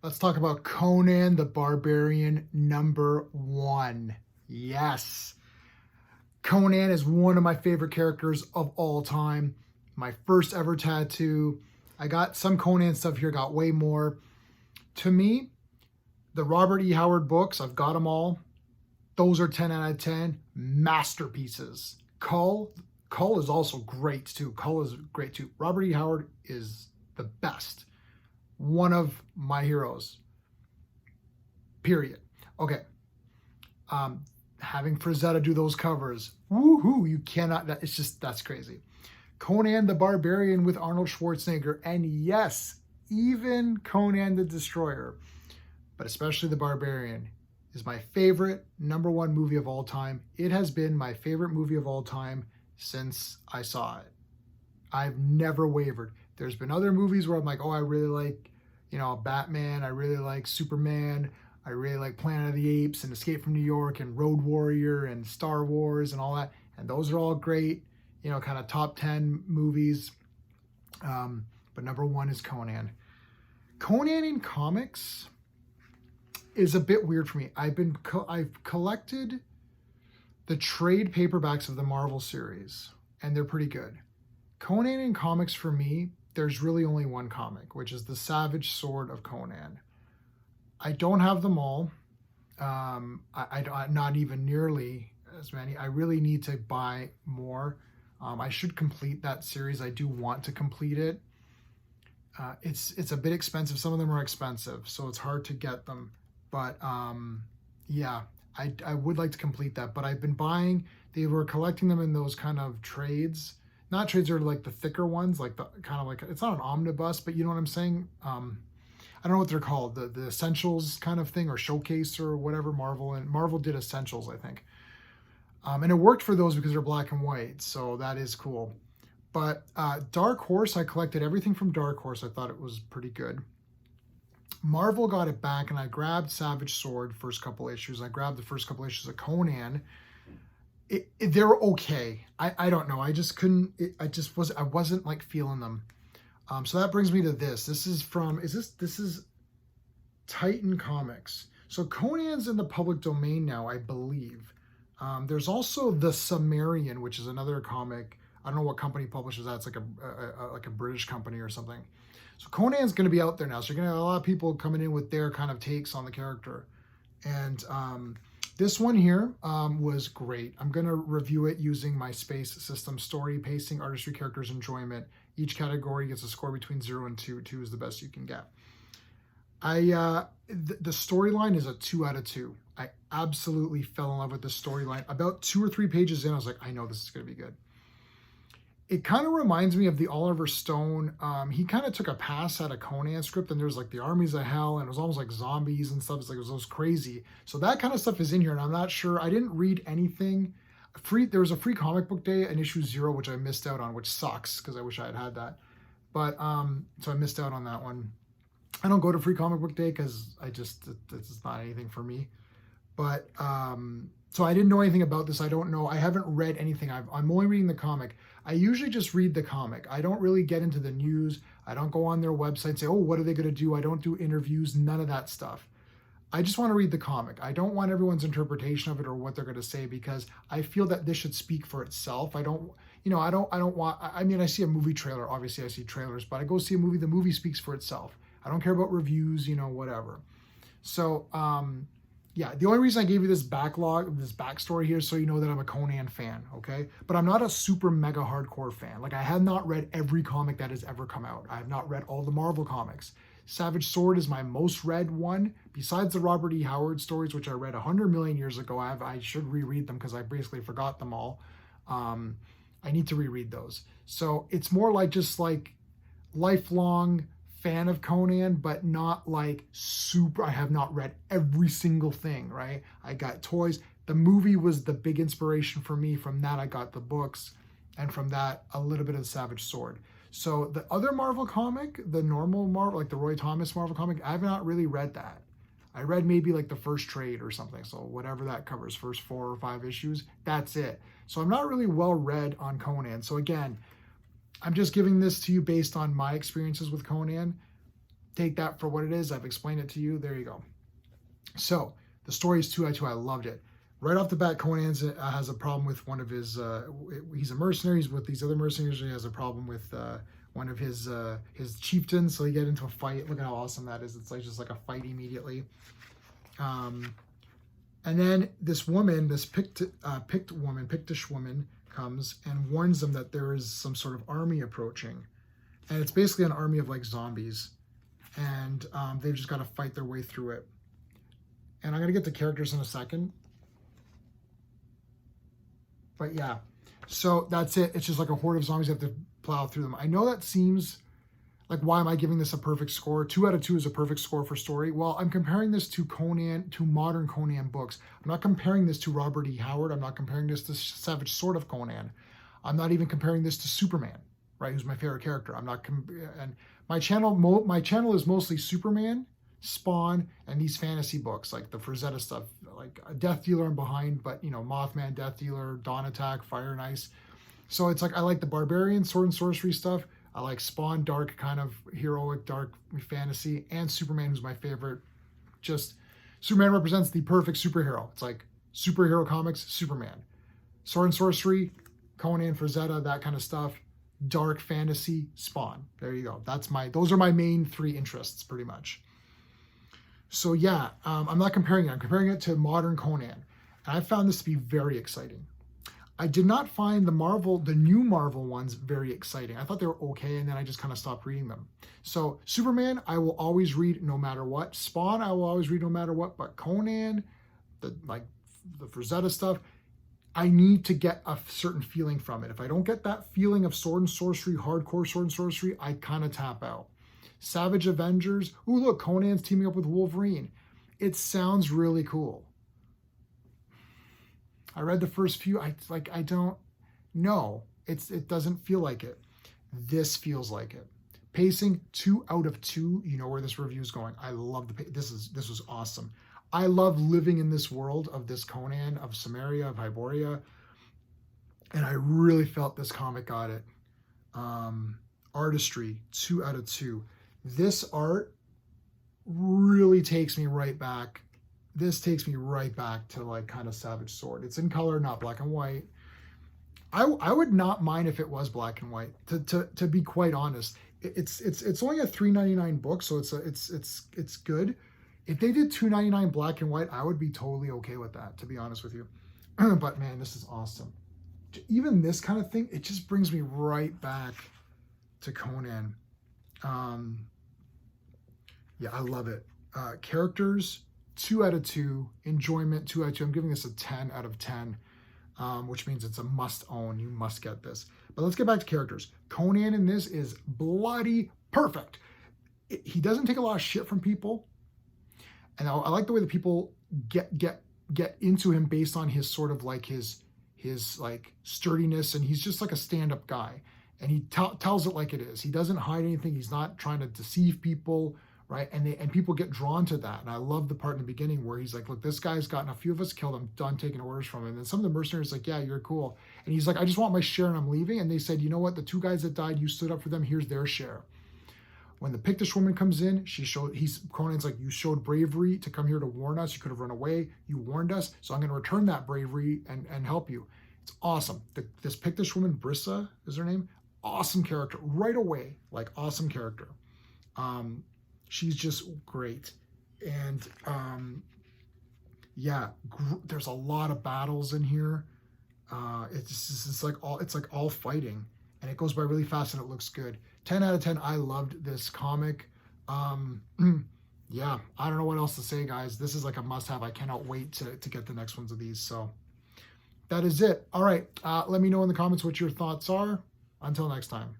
Let's talk about Conan the Barbarian #1. Yes. Conan is one of my favorite characters of all time. My first ever tattoo. I got some Conan stuff here, got way more. To me, the Robert E. Howard books, I've got them all. Those are 10 out of 10 masterpieces. Cull is also great too. Cull is great too. Robert E. Howard is the best. One of my heroes. Period. Okay. Having Frazetta do those covers, woohoo! You cannot. That's crazy. Conan the Barbarian with Arnold Schwarzenegger, and yes, even Conan the Destroyer, but especially the Barbarian, is my favorite #1 movie of all time. It has been my favorite movie of all time since I saw it. I've never wavered. There's been other movies where I'm like, oh, I really like, Batman. I really like Superman. I really like Planet of the Apes and Escape from New York and Road Warrior and Star Wars and all that. And those are all great, kind of top 10 movies. But #1 is Conan. Conan in comics is a bit weird for me. I've collected the trade paperbacks of the Marvel series, and they're pretty good. Conan in comics for me, there's really only one comic, which is The Savage Sword of Conan. I don't have them all. I not even nearly as many. I really need to buy more. I should complete that series. I do want to complete it. It's a bit expensive. Some of them are expensive, so it's hard to get them. But yeah, I would like to complete that. But I've been buying. They were collecting them in those kind of trades. Not trades are like the thicker ones, like the kind of like, it's not an omnibus, but you know what I'm saying? I don't know what they're called, the essentials kind of thing, or showcase or whatever. Marvel did essentials, I think. And it worked for those because they're black and white, so that is cool. But Dark Horse, I collected everything from Dark Horse. I thought it was pretty good. Marvel got it back, and I grabbed Savage Sword first couple issues. I grabbed the first couple issues of Conan. They're okay. I don't know. I just couldn't. I wasn't like feeling them. So that brings me to this. This is Titan Comics. So Conan's in the public domain now, I believe. There's also The Sumerian, which is another comic. I don't know what company publishes that. It's like a British company or something. So Conan's going to be out there now. So you're going to have a lot of people coming in with their kind of takes on the character. And this one here was great. I'm going to review it using my space system: story, pacing, artistry, characters, enjoyment. Each category gets a score between 0 and 2. 2 is the best you can get. The storyline is a 2 out of 2. I absolutely fell in love with the storyline. About 2 or 3 pages in, I was like, I know this is going to be good. It kind of reminds me of the Oliver Stone. He kind of took a pass at a Conan script, and there's like the armies of hell, and it was almost like zombies and stuff. It was crazy. So that kind of stuff is in here, and I'm not sure. I didn't read anything. There was a free comic book day in issue 0, which I missed out on, which sucks because I wish I had that. But so I missed out on that one. I don't go to free comic book day because this is not anything for me. But so I didn't know anything about this. I don't know. I haven't read anything. I'm only reading the comic. I usually just read the comic. I don't really get into the news. I don't go on their website and say, oh, what are they going to do? I don't do interviews, none of that stuff. I just want to read the comic. I don't want everyone's interpretation of it or what they're going to say, because I feel that this should speak for itself. I don't want, I see a movie trailer. Obviously I see trailers, but I go see a movie. The movie speaks for itself. I don't care about reviews, whatever. So, yeah, the only reason I gave you this backstory here is so you know that I'm a Conan fan, okay? But I'm not a super mega hardcore fan. Like, I have not read every comic that has ever come out. I have not read all the Marvel comics. Savage Sword is my most read one, besides the Robert E. Howard stories, which I read 100 million years ago. I should reread them because I basically forgot them all. I need to reread those. So it's more like just like lifelong fan of Conan, but not like super. I have not read every single thing, right? I got toys. The movie was the big inspiration for me. From that, I got the books, and from that, a little bit of the Savage Sword. So the other Marvel comic, the normal Marvel, like the Roy Thomas Marvel comic, I have not really read that. I read maybe like the first trade or something. So whatever that covers, first 4 or 5 issues, that's it. So I'm not really well read on Conan. So again, I'm just giving this to you based on my experiences with Conan. take that for what it is. I've explained it to you. There you go. So the story is 2 I loved it. Right off the bat, Conan has a problem with one of his, he's a mercenary, he's with these other mercenaries, he has a problem with one of his chieftains, so they get into a fight. Look at how awesome that is. It's like just like a fight immediately. And then this woman, this Pictish woman comes and warns them that there is some sort of army approaching. And it's basically an army of like zombies. And they've just got to fight their way through it. And I'm going to get to characters in a second. But yeah, so that's it. It's just like a horde of zombies. You have to plow through them. I know that seems like, why am I giving this a perfect score? 2 out of 2 is a perfect score for story. Well, I'm comparing this to Conan, to modern Conan books. I'm not comparing this to Robert E. Howard. I'm not comparing this to Savage Sword of Conan. I'm not even comparing this to Superman, right? Who's my favorite character. I'm not, and my channel is mostly Superman, Spawn, and these fantasy books, like the Frazetta stuff, like a Death Dealer I'm behind, but you know, Mothman, Death Dealer, Dawn Attack, Fire and Ice. So it's like, I like the Barbarian, Sword and Sorcery stuff. I like Spawn, dark kind of heroic, dark fantasy, and Superman, who's my favorite. Just, Superman represents the perfect superhero. It's like superhero comics, Superman. Sword and Sorcery, Conan, Frazetta, that kind of stuff. Dark fantasy, Spawn. There you go. Those are my main 3 interests, pretty much. So yeah, I'm not comparing it. I'm comparing it to modern Conan. And I found this to be very exciting. I did not find the new Marvel ones very exciting. I thought they were okay, and then I just kind of stopped reading them. So Superman, I will always read no matter what. Spawn, I will always read no matter what. But Conan, the Frazetta stuff, I need to get a certain feeling from it. If I don't get that feeling of Sword and Sorcery, hardcore Sword and Sorcery, I kind of tap out. Savage Avengers. Ooh, look, Conan's teaming up with Wolverine. It sounds really cool. I read the first few. I don't know. It doesn't feel like it. This feels like it. Pacing 2 out of 2. You know where this review is going. I love the this was awesome. I love living in this world of this Conan, of Samaria, of Hyboria, and I really felt this comic got it. Artistry 2 out of 2. This art really takes me right back. This takes me right back to like kind of Savage Sword. It's in color, not black and white. I would not mind if it was black and white. To be quite honest, it's only a $3.99 book, so it's good. If they did $2.99 black and white, I would be totally okay with that, to be honest with you. But man, this is awesome. Even this kind of thing, it just brings me right back to Conan. Yeah, I love it. Characters, 2 out of 2. Enjoyment, 2 out of 2. I'm giving this a 10 out of 10, which means it's a must own. You must get this. But let's get back to characters. Conan in this is bloody perfect. He doesn't take a lot of shit from people. And I like the way that people get into him based on his sort of like his like sturdiness, and he's just like a stand-up guy. And he tells it like it is. He doesn't hide anything. He's not trying to deceive people, right? And people get drawn to that. And I love the part in the beginning where he's like, look, this guy's gotten a few of us killed. I'm done taking orders from him. And some of the mercenaries like, yeah, you're cool. And he's like, I just want my share and I'm leaving. And they said, you know what? The 2 guys that died, you stood up for them. Here's their share. When the Pictish woman comes in, Conan's like, you showed bravery to come here to warn us. You could have run away. You warned us. So I'm going to return that bravery and help you. It's awesome. This Pictish woman, Brissa is her name. Awesome character right away. Like awesome character. She's just great. And yeah, there's a lot of battles in here. It's like all fighting, and it goes by really fast and it looks good. 10 out of 10. I loved this comic. Yeah, I don't know what else to say, guys. This is like a must-have. I cannot wait to get the next ones of these. So that is it. All right. Let me know in the comments what your thoughts are. Until next time.